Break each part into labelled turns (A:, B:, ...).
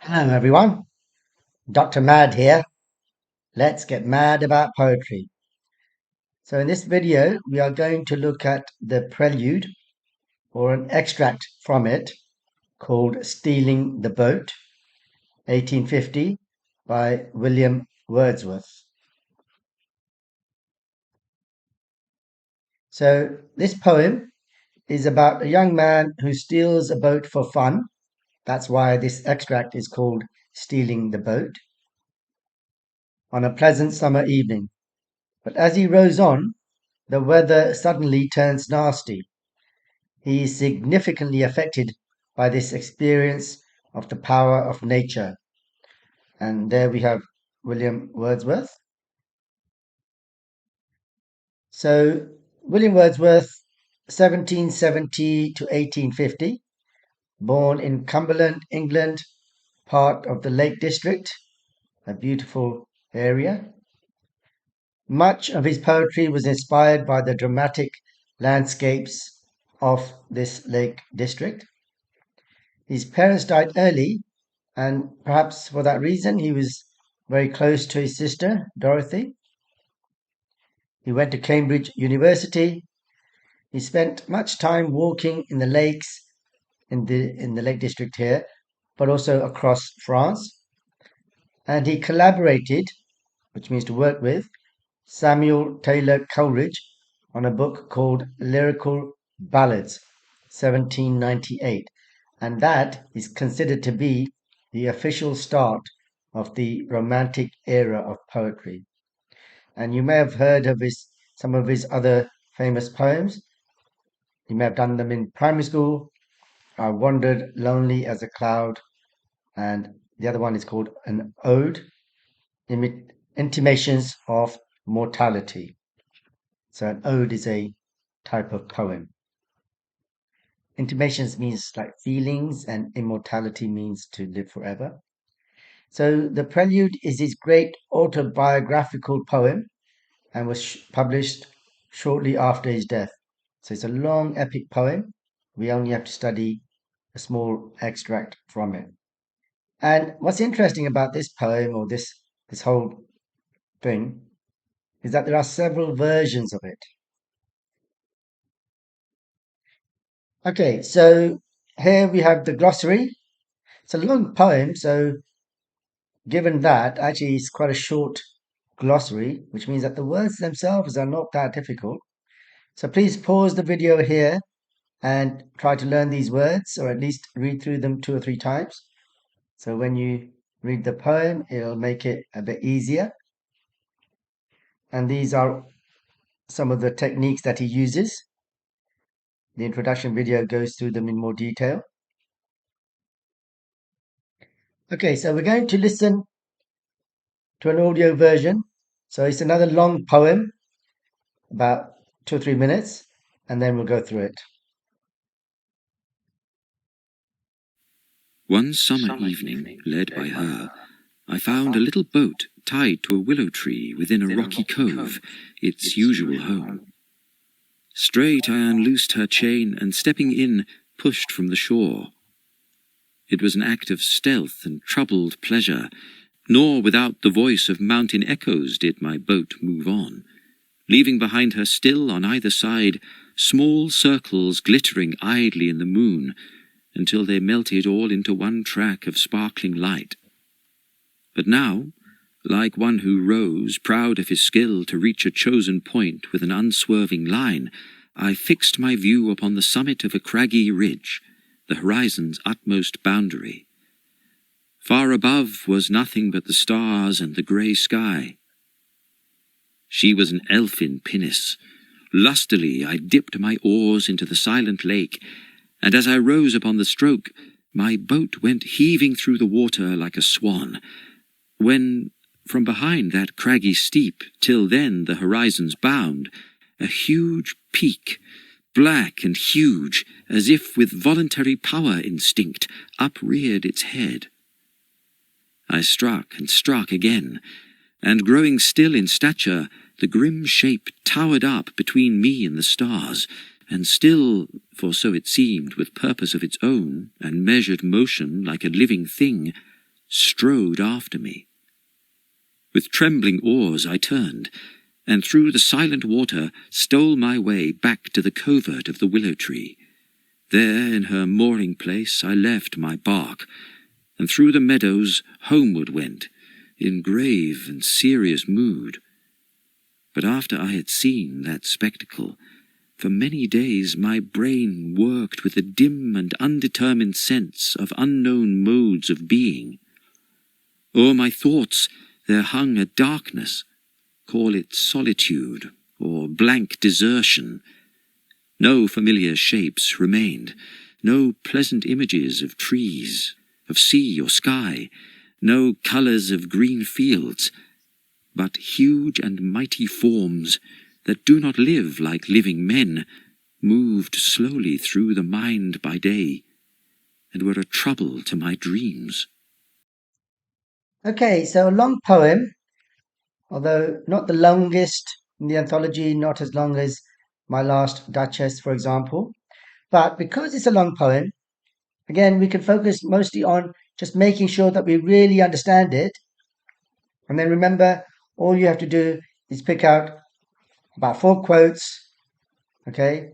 A: Hello everyone, Dr. Mad here. Let's get mad about poetry. So in this video, we are going to look at the Prelude or an extract from it called Stealing the Boat, 1850 by William Wordsworth. So this poem is about a young man who steals a boat for fun. That's why this extract is called Stealing the Boat on a pleasant summer evening. But as he rows on, the weather suddenly turns nasty. He is significantly affected by this experience of the power of nature. And there we have William Wordsworth. So, William Wordsworth, 1770 to 1850, born in Cumberland, England, part of the Lake District, a beautiful area. Much of his poetry was inspired by the dramatic landscapes of this Lake District. His parents died early, and perhaps for that reason he was very close to his sister, Dorothy. He went to Cambridge University. He spent much time walking in the lakes in the Lake District here, but also across France. And he collaborated, which means to work with, Samuel Taylor Coleridge on a book called Lyrical Ballads, 1798. And that is considered to be the official start of the Romantic era of poetry. And you may have heard of some of his other famous poems. You may have done them in primary school. I Wandered Lonely as a Cloud, and the other one is called An Ode, Intimations of Mortality. So an ode is a type of poem. Intimations means like feelings, and immortality means to live forever. So the Prelude is his great autobiographical poem and was published shortly after his death. So it's a long epic poem. We only have to study a small extract from it. And what's interesting about this poem or this whole thing is that there are several versions of it. Okay, so here we have the glossary. It's a long poem, so given that, actually it's quite a short glossary, which means that the words themselves are not that difficult. So please pause the video here and try to learn these words, or at least read through them 2 or 3 times. So when you read the poem, it'll make it a bit easier. And these are some of the techniques that he uses. The introduction video goes through them in more detail. Okay, so we're going to listen to an audio version. So it's another long poem, about 2 or 3 minutes, and then we'll go through it.
B: One summer evening, led by her, I found a little boat tied to a willow tree within a rocky cove, its usual home. Straight I unloosed her chain, and stepping in, pushed from the shore. It was an act of stealth and troubled pleasure, nor without the voice of mountain echoes did my boat move on, leaving behind her still on either side small circles glittering idly in the moon, until they melted all into one track of sparkling light. But now, like one who rows, proud of his skill to reach a chosen point with an unswerving line, I fixed my view upon the summit of a craggy ridge, the horizon's utmost boundary. Far above was nothing but the stars and the grey sky. She was an elfin pinnace. Lustily I dipped my oars into the silent lake, and as I rose upon the stroke, my boat went heaving through the water like a swan, when, from behind that craggy steep, till then the horizon's bound, a huge peak, black and huge, as if with voluntary power instinct, upreared its head. I struck and struck again, and growing still in stature, the grim shape towered up between me and the stars, and still, for so it seemed, with purpose of its own, and measured motion like a living thing, strode after me. With trembling oars I turned, and through the silent water stole my way back to the covert of the willow tree. There in her mooring place I left my bark, and through the meadows homeward went, in grave and serious mood. But after I had seen that spectacle, for many days my brain worked with a dim and undetermined sense of unknown modes of being. O'er my thoughts there hung a darkness, call it solitude or blank desertion. No familiar shapes remained, no pleasant images of trees, of sea or sky, no colours of green fields, but huge and mighty forms that do not live like living men, moved slowly through the mind by day, and were a trouble to my dreams.
A: Okay, so a long poem, although not the longest in the anthology, not as long as My Last Duchess, for example. But because it's a long poem, again, we can focus mostly on just making sure that we really understand it. And then remember, all you have to do is pick out about 4 quotes, okay,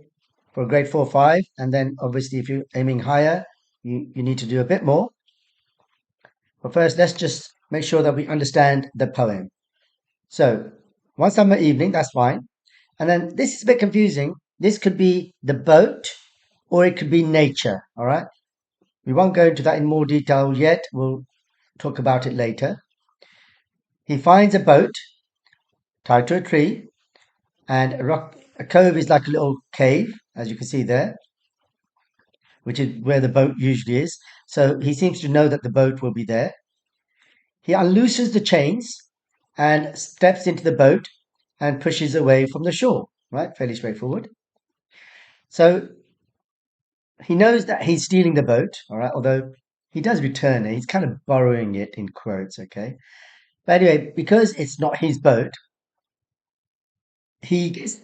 A: for grade 4 5. And then obviously, if you're aiming higher, you need to do a bit more. But first, let's just make sure that we understand the poem. So, one summer evening, that's fine. And then this is a bit confusing. This could be the boat or it could be nature, all right? We won't go into that in more detail yet. We'll talk about it later. He finds a boat tied to a tree, and a cove is like a little cave, as you can see there, which is where the boat usually is. So he seems to know that the boat will be there. He unlooses the chains and steps into the boat and pushes away from the shore, right? Fairly straightforward. So he knows that he's stealing the boat, all right, although he does return it. He's kind of borrowing it in quotes, okay? But anyway, because it's not his boat, he gets,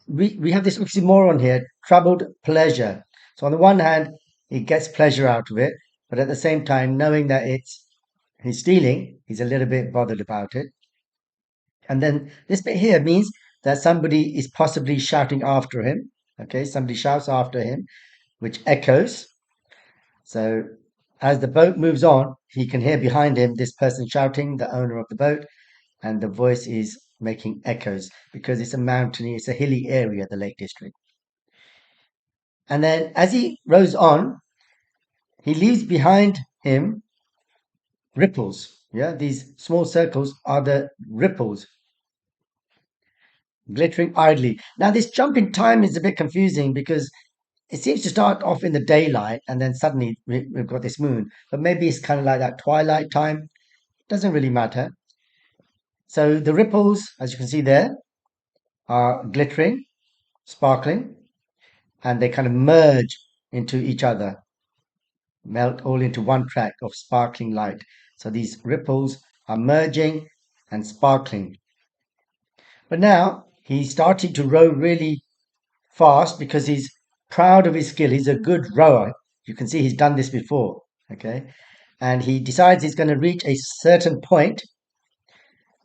A: we have this oxymoron here, troubled pleasure. So on the one hand, he gets pleasure out of it, but at the same time, knowing that he's stealing, he's a little bit bothered about it. And then this bit here means that somebody is possibly shouting after him. Okay, somebody shouts after him, which echoes. So as the boat moves on, he can hear behind him this person shouting, the owner of the boat, and the voice is making echoes because it's a mountainy, it's a hilly area, the Lake District. And then as he rows on, he leaves behind him ripples. Yeah, these small circles are the ripples glittering idly. Now, this jump in time is a bit confusing because it seems to start off in the daylight and then suddenly we've got this moon. But maybe it's kind of like that twilight time. Doesn't really matter. So the ripples, as you can see there, are glittering, sparkling, and they kind of merge into each other, melt all into one track of sparkling light. So these ripples are merging and sparkling. But now he's starting to row really fast because he's proud of his skill. He's a good rower. You can see he's done this before. Okay. And he decides he's going to reach a certain point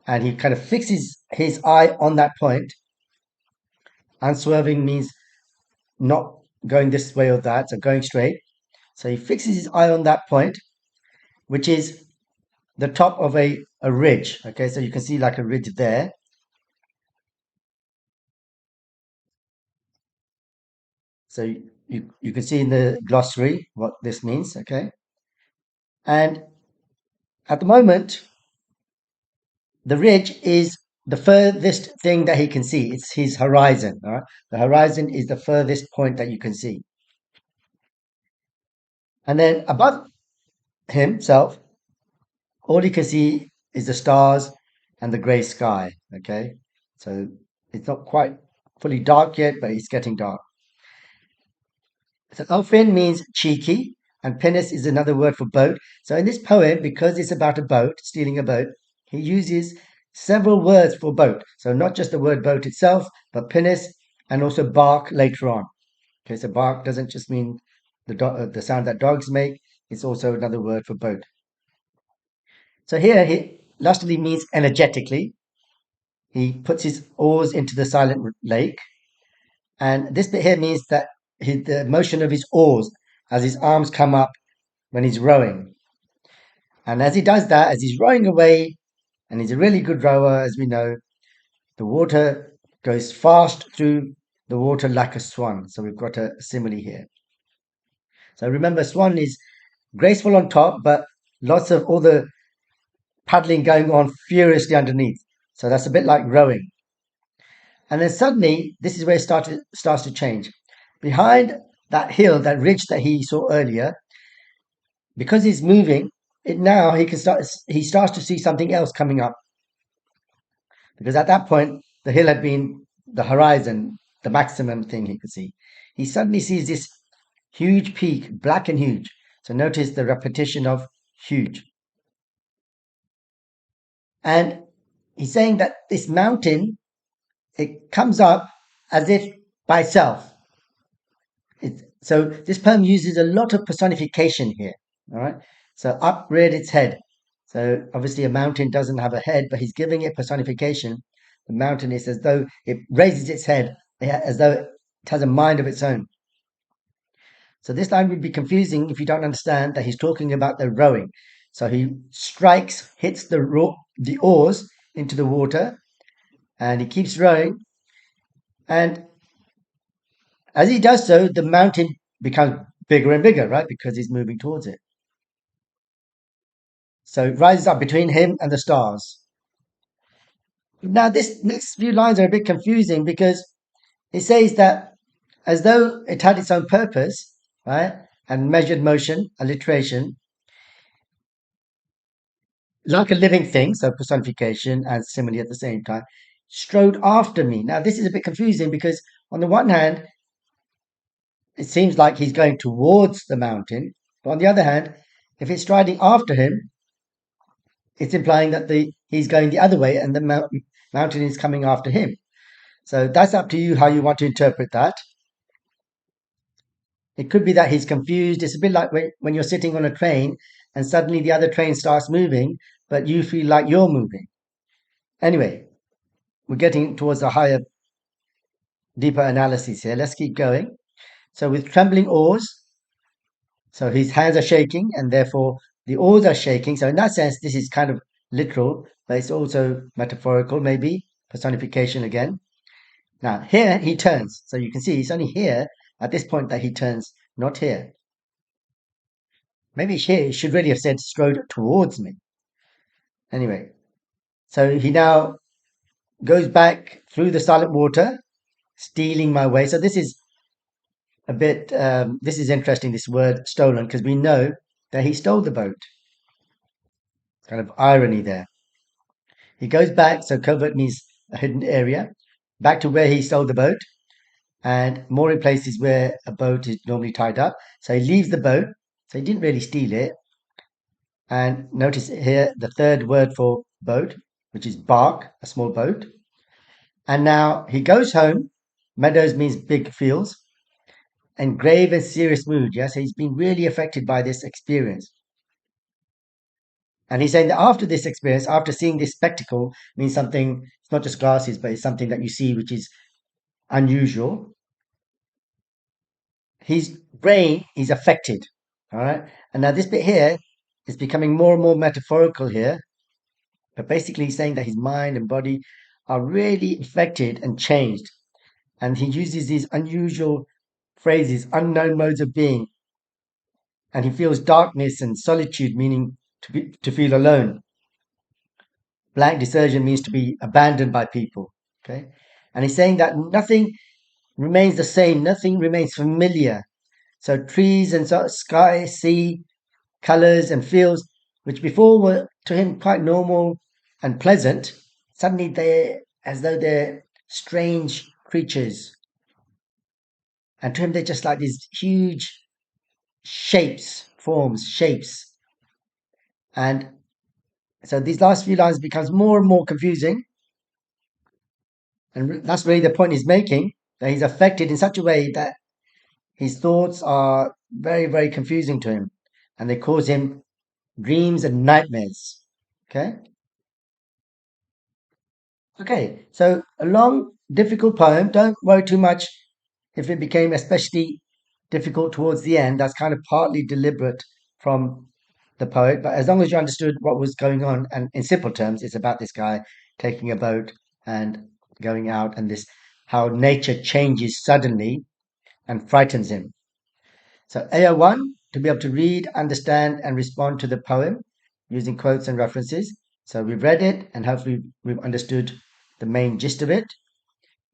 A: and he kind of fixes his eye on that point. Unswerving means not going this way or that, so going straight. So he fixes his eye on that point, which is the top of a ridge. Okay, so you can see like a ridge there. So you can see in the glossary what this means. Okay. And at the moment, the ridge is the furthest thing that he can see. It's his horizon. All right. The horizon is the furthest point that you can see. And then above himself, all he can see is the stars and the grey sky. Okay. So it's not quite fully dark yet, but it's getting dark. So elfin means cheeky, and penis is another word for boat. So in this poem, because it's about a boat, stealing a boat, he uses several words for boat. So not just the word boat itself, but penis and also bark later on. Okay, so bark doesn't just mean the sound that dogs make. It's also another word for boat. So here, he lustily means energetically. He puts his oars into the silent lake. And this bit here means that the motion of his oars as his arms come up when he's rowing. And as he does that, as he's rowing away, and he's a really good rower, as we know, the water goes fast through the water like a swan. So we've got a simile here. So remember, swan is graceful on top, but lots of all the paddling going on furiously underneath. So that's a bit like rowing. And then suddenly, this is where it starts to change. Behind that hill, that ridge that he saw earlier, because he's moving, he starts to see something else coming up. Because at that point, the hill had been the horizon, the maximum thing he could see. He suddenly sees this huge peak, black and huge. So notice the repetition of huge. And he's saying that this mountain, it comes up as if by itself. So this poem uses a lot of personification here. All right. So up reared its head. So obviously a mountain doesn't have a head, but he's giving it personification. The mountain is as though it raises its head, as though it has a mind of its own. So this line would be confusing if you don't understand that he's talking about the rowing. So he hits the oars into the water, and he keeps rowing. And as he does so, the mountain becomes bigger and bigger, right? Because he's moving towards it. So it rises up between him and the stars. Now, this next few lines are a bit confusing because it says that as though it had its own purpose, right? And measured motion, alliteration, like a living thing, so personification and simile at the same time, strode after me. Now, this is a bit confusing because on the one hand, it seems like he's going towards the mountain, but on the other hand, if it's striding after him, it's implying that he's going the other way and the mountain is coming after him. So that's up to you how you want to interpret that. It could be that he's confused. It's a bit like when you're sitting on a train and suddenly the other train starts moving, but you feel like you're moving. Anyway, we're getting towards a higher, deeper analysis here. Let's keep going. So with trembling oars, so his hands are shaking and therefore the oars are shaking. So in that sense, this is kind of literal, but it's also metaphorical, maybe personification again. Now here he turns. So you can see it's only here at this point that he turns, not here. Maybe here he should really have said strode towards me. Anyway, so he now goes back through the silent water, stealing my way. So this is this is interesting, this word stolen, because we know that he stole the boat. Kind of irony there. He goes back, so covert means a hidden area, back to where he stole the boat, and mooring places where a boat is normally tied up. So he leaves the boat, so he didn't really steal it. And notice here the third word for boat, which is bark, a small boat. And now he goes home. Meadows means big fields. And grave and serious mood. Yes, he's been really affected by this experience. And he's saying that after this experience, after seeing this spectacle, means something, it's not just glasses, but it's something that you see which is unusual. His brain is affected. All right. And now this bit here is becoming more and more metaphorical here. But basically, he's saying that his mind and body are really affected and changed. And he uses these unusual phrases, unknown modes of being. And he feels darkness and solitude, meaning to feel alone. Blank desertion means to be abandoned by people. Okay. And he's saying that nothing remains the same, nothing remains familiar. So trees and sky, sea, colors and fields, which before were to him quite normal and pleasant, suddenly they're as though they're strange creatures. And to him, they're just like these huge shapes. And so these last few lines becomes more and more confusing. And that's really the point he's making, that he's affected in such a way that his thoughts are very, very confusing to him. And they cause him dreams and nightmares. Okay. Okay, so a long, difficult poem, don't worry too much if it became especially difficult towards the end. That's kind of partly deliberate from the poet, but as long as you understood what was going on, and in simple terms, it's about this guy taking a boat and going out, and this how nature changes suddenly and frightens him. So AO1, to be able to read, understand, and respond to the poem using quotes and references. So we've read it, and hopefully we've understood the main gist of it.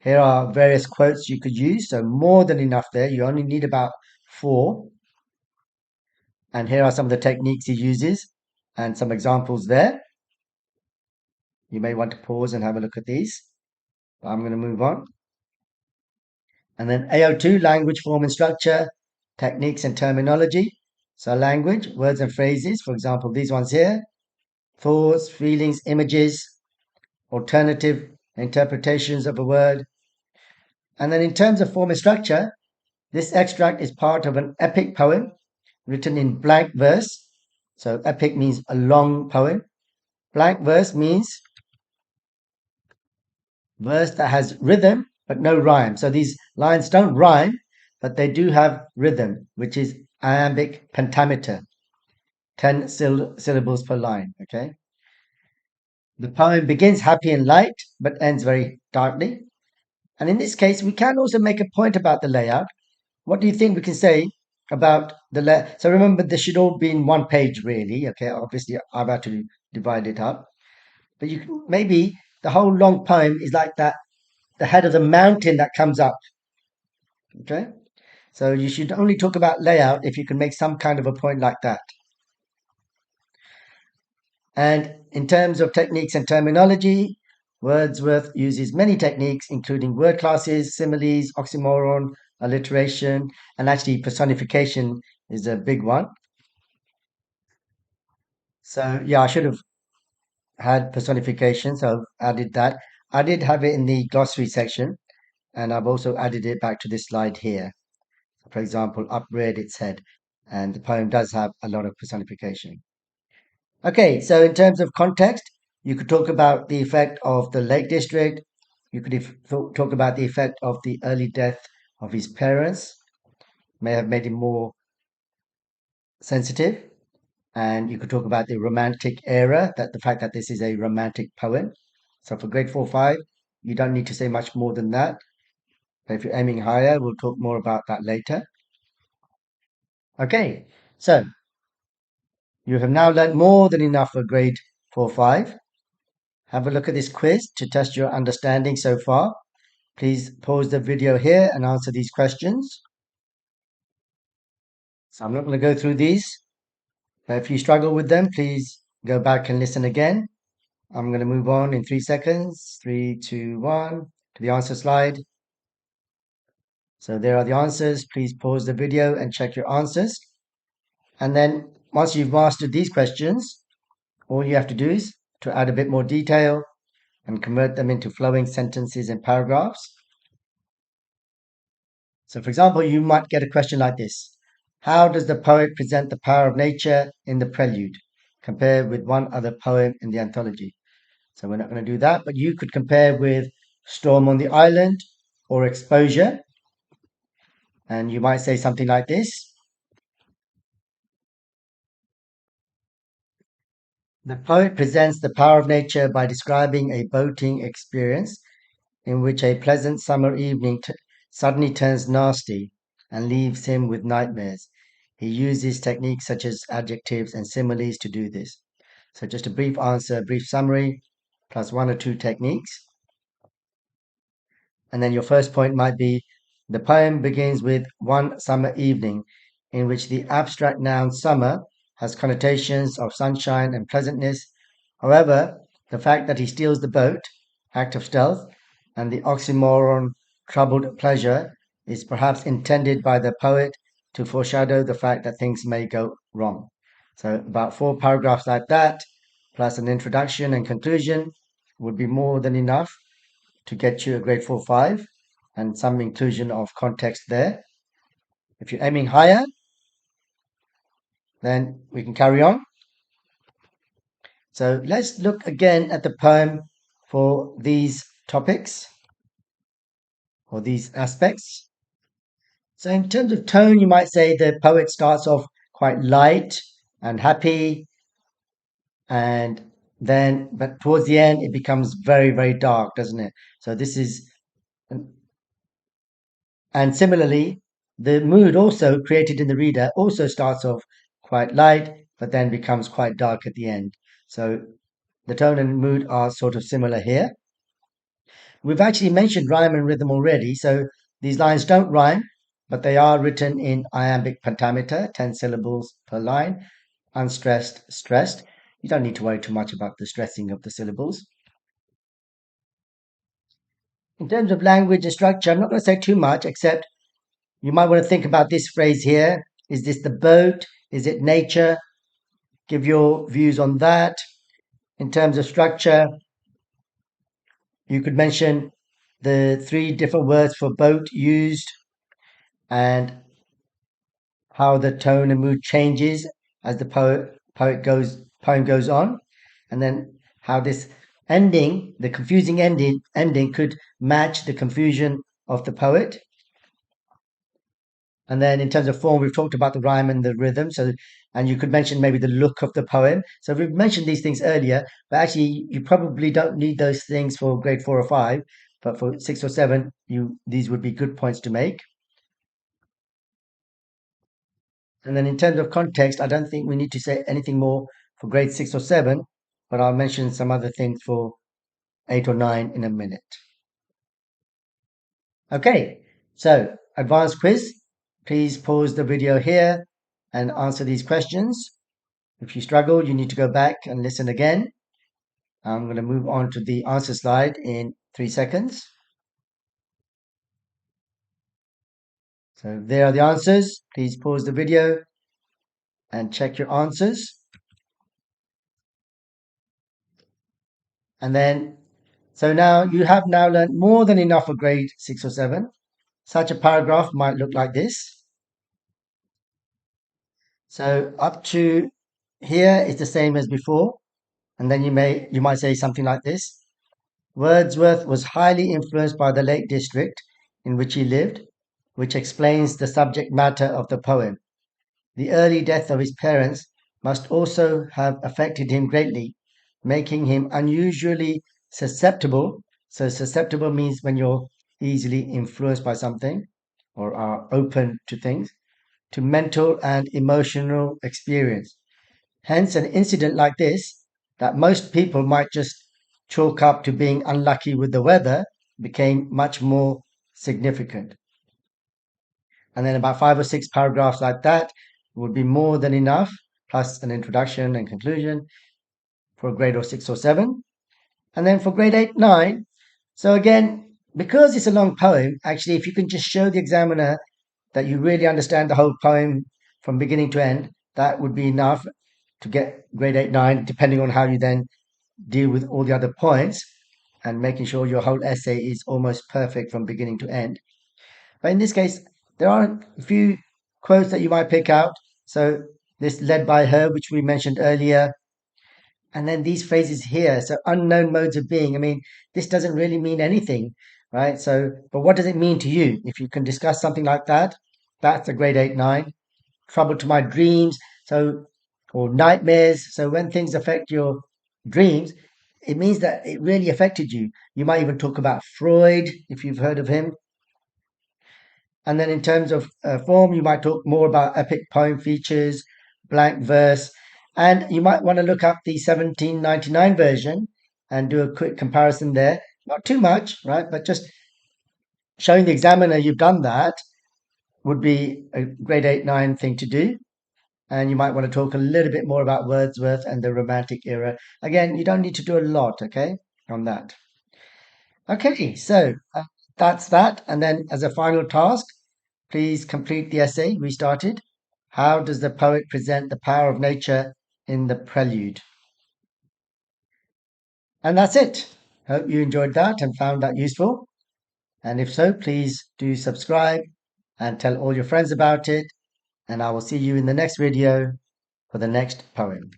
A: Here are various quotes you could use, so more than enough there. You only need about 4. And here are some of the techniques he uses and some examples there. You may want to pause and have a look at these. But I'm going to move on. And then AO2, language, form, and structure, techniques and terminology. So language, words and phrases, for example, these ones here, thoughts, feelings, images, alternative interpretations of a word. And then in terms of form and structure, this extract is part of an epic poem written in blank verse. So epic means a long poem. Blank verse means verse that has rhythm but no rhyme. So these lines don't rhyme, but they do have rhythm, which is iambic pentameter, 10 syllables per line. Okay. The poem begins happy and light, but ends very darkly. And in this case, we can also make a point about the layout. What do you think we can say about the layout? So remember, this should all be in one page, really. Okay, obviously, I've had to divide it up. But you can, maybe the whole long poem is like that, the head of the mountain that comes up. Okay, so you should only talk about layout if you can make some kind of a point like that. And in terms of techniques and terminology, Wordsworth uses many techniques, including word classes, similes, oxymoron, alliteration, and actually personification is a big one. So, yeah, I should have had personification, so I've added that. I did have it in the glossary section, and I've also added it back to this slide here. For example, upbraid its head, and the poem does have a lot of personification. Okay, so in terms of context, you could talk about the effect of the Lake District. You could talk about the effect of the early death of his parents, may have made him more sensitive. And you could talk about the Romantic era, that the fact that this is a romantic poem. So for grade 4-5, you don't need to say much more than that. But if you're aiming higher, we'll talk more about that later. Okay, so you have now learned more than enough for grade 4-5. Have a look at this quiz to test your understanding so far. Please pause the video here and answer these questions. So I'm not going to go through these, but if you struggle with them, please go back and listen again. I'm going to move on in 3 seconds. 3, 2, 1 to the answer slide. So there are the answers. Please pause the video and check your answers. And then once you've mastered these questions, all you have to do is to add a bit more detail and convert them into flowing sentences and paragraphs. So, for example, you might get a question like this. How does the poet present the power of nature in the Prelude compared with one other poem in the anthology? So we're not going to do that, but you could compare with Storm on the Island or Exposure. And you might say something like this. The poet presents the power of nature by describing a boating experience in which a pleasant summer evening suddenly turns nasty and leaves him with nightmares. He uses techniques such as adjectives and similes to do this. So, just a brief answer, brief summary, plus 1 or 2 techniques. And then your first point might be the poem begins with one summer evening, in which the abstract noun summer has connotations of sunshine and pleasantness. However, the fact that he steals the boat, act of stealth, and the oxymoron troubled pleasure is perhaps intended by the poet to foreshadow the fact that things may go wrong. So, about 4 paragraphs like that, plus an introduction and conclusion, would be more than enough to get you a grade 4-5 and some inclusion of context there. If you're aiming higher, then we can carry on. So let's look again at the poem for these topics or these aspects. So in terms of tone, you might say the poet starts off quite light and happy, and then but towards the end it becomes very, very dark, doesn't it? So this is, and similarly, the mood also created in the reader also starts off quite light, but then becomes quite dark at the end. So the tone and mood are sort of similar here. We've actually mentioned rhyme and rhythm already, so these lines don't rhyme, but they are written in iambic pentameter, 10 syllables per line, unstressed, stressed. You don't need to worry too much about the stressing of the syllables. In terms of language and structure, I'm not going to say too much, except you might want to think about this phrase here. Is this the boat? Is it nature? Give your views on that. In terms of structure, you could mention the 3 different words for boat used and how the tone and mood changes as the poem goes on, and then how this ending, the confusing ending could match the confusion of the poet. And then in terms of form, we've talked about the rhyme and the rhythm. So, and you could mention maybe the look of the poem. So we've mentioned these things earlier, but actually you probably don't need those things for grade 4 or 5. But for 6 or 7, these would be good points to make. And then in terms of context, I don't think we need to say anything more for grade 6 or 7, but I'll mention some other things for 8 or 9 in a minute. Okay, so advanced quiz. Please pause the video here and answer these questions. If you struggle, you need to go back and listen again. I'm going to move on to the answer slide in 3 seconds. So there are the answers. Please pause the video and check your answers. And then, so now you have now learned more than enough for grade 6 or 7. Such a paragraph might look like this. So up to here is the same as before. And then you might say something like this. Wordsworth was highly influenced by the Lake District in which he lived, which explains the subject matter of the poem. The early death of his parents must also have affected him greatly, making him unusually susceptible. So, susceptible means when you're easily influenced by something or are open to things, to mental and emotional experience. Hence, an incident like this, that most people might just chalk up to being unlucky with the weather, became much more significant. And then about 5 or 6 paragraphs like that would be more than enough, plus an introduction and conclusion for grade or 6 or 7. And then for grade 8, 9, so again, because it's a long poem, actually, if you can just show the examiner that you really understand the whole poem from beginning to end, that would be enough to get grade 8, 9, depending on how you then deal with all the other points and making sure your whole essay is almost perfect from beginning to end. But in this case, there are a few quotes that you might pick out. So this led by her, which we mentioned earlier, and then these phrases here. So unknown modes of being. I mean, this doesn't really mean anything, right? So, but what does it mean to you? If you can discuss something like that, that's a grade 8, 9. Trouble to my dreams. So, or nightmares. So when things affect your dreams, it means that it really affected you. You might even talk about Freud, if you've heard of him. And then in terms of form, you might talk more about epic poem features, blank verse, and you might want to look up the 1799 version and do a quick comparison there. Not too much, right? But just showing the examiner you've done that would be a grade 8, 9 thing to do. And you might want to talk a little bit more about Wordsworth and the Romantic era. Again, you don't need to do a lot, okay, on that. Okay, so that's that. And then as a final task, please complete the essay we started. How does the poet present the power of nature in the Prelude? And that's it. Hope you enjoyed that and found that useful. And if so, please do subscribe and tell all your friends about it. And I will see you in the next video for the next poem.